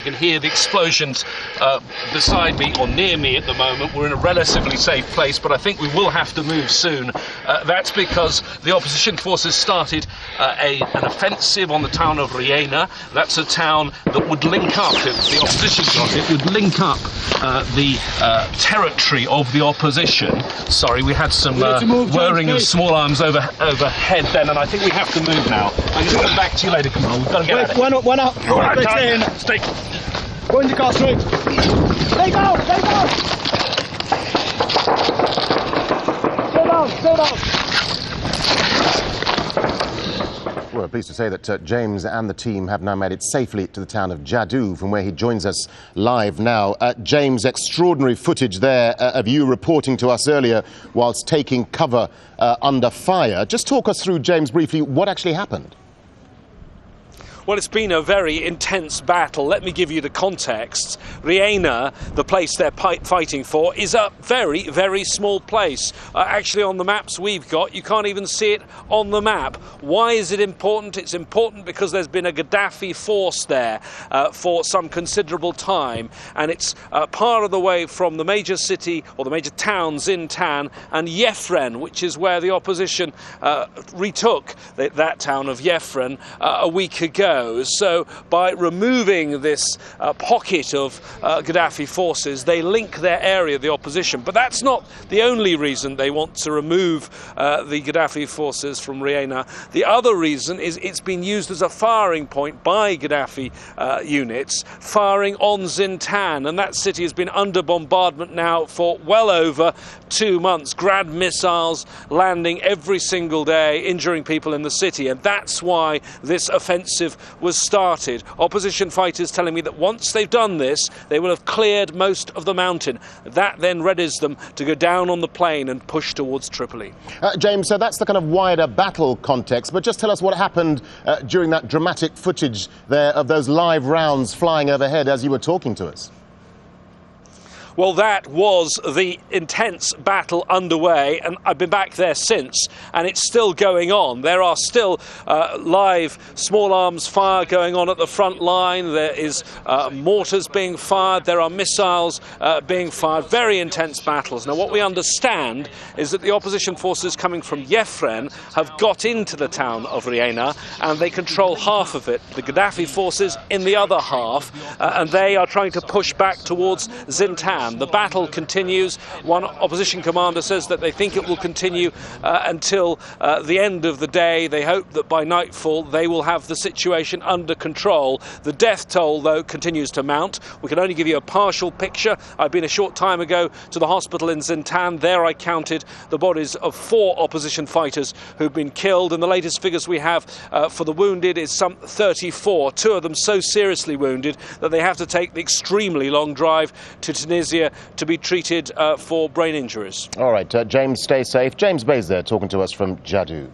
You can hear the explosions beside me or near me at the moment. We're in a relatively safe place, but I think we will have to move soon. That's because the opposition forces started an offensive on the town of Rieina. That's a town that would link up, if the opposition got it, would link up the territory of the opposition. Sorry, we had some whirring of small arms overhead then, and I think we have to move now. I'm going to come back to you later, come on, we've got to get at it. One up. All right, stay. Go in the car straight. Stay down. Stay down. Well, we're pleased to say that James and the team have now made it safely to the town of JADU, from where he joins us live now. James, extraordinary footage there of you reporting to us earlier whilst taking cover under fire. Just talk us through, James, briefly, what actually happened. Well, it's been a very intense battle. Let me give you the context. Rieina, the place they're fighting for, is a very, very small place. Actually, on the maps we've got, you can't even see it on the map. Why is it important? It's important because there's been a Gaddafi force there for some considerable time, and it's part of the way from the major city, or the major town, ZINTAN, and Yefren, which is where the opposition retook that town of Yefren a week ago. So by removing this pocket of Gaddafi forces, they link their area, the opposition. But that's not the only reason they want to remove the Gaddafi forces from Rieina. The other reason is it's been used as a firing point by Gaddafi units, firing on ZINTAN. And that city has been under bombardment now for well over 2 months. Grad missiles landing every single day, injuring people in the city. And that's why this offensive was started. Opposition fighters telling me that once they've done this, they will have cleared most of the mountain. That then readies them to go down on the plain and push towards Tripoli. James, so that's the kind of wider battle context, but just tell us what happened during that dramatic footage there of those live rounds flying overhead as you were talking to us. Well, that was the intense battle underway, and I've been back there since, and it's still going on. There are still live small arms fire going on at the front line. There is mortars being fired. There are missiles being fired. Very intense battles. Now, what we understand is that the opposition forces coming from Yefren have got into the town of Rieina, and they control half of it. The Gaddafi forces in the other half, and they are trying to push back towards ZINTAN. The battle continues. One opposition commander says that they think it will continue until the end of the day. They hope that by nightfall they will have the situation under control. The death toll, though, continues to mount. We can only give you a partial picture. I've been a short time ago to the hospital in ZINTAN. There I counted the bodies of 4 opposition fighters who've been killed, and the latest figures we have for the wounded is some 34. 2 of them so seriously wounded that they have to take the extremely long drive to Tunisia to be treated for brain injuries. All right, James, stay safe. James Bays there talking to us from JADU.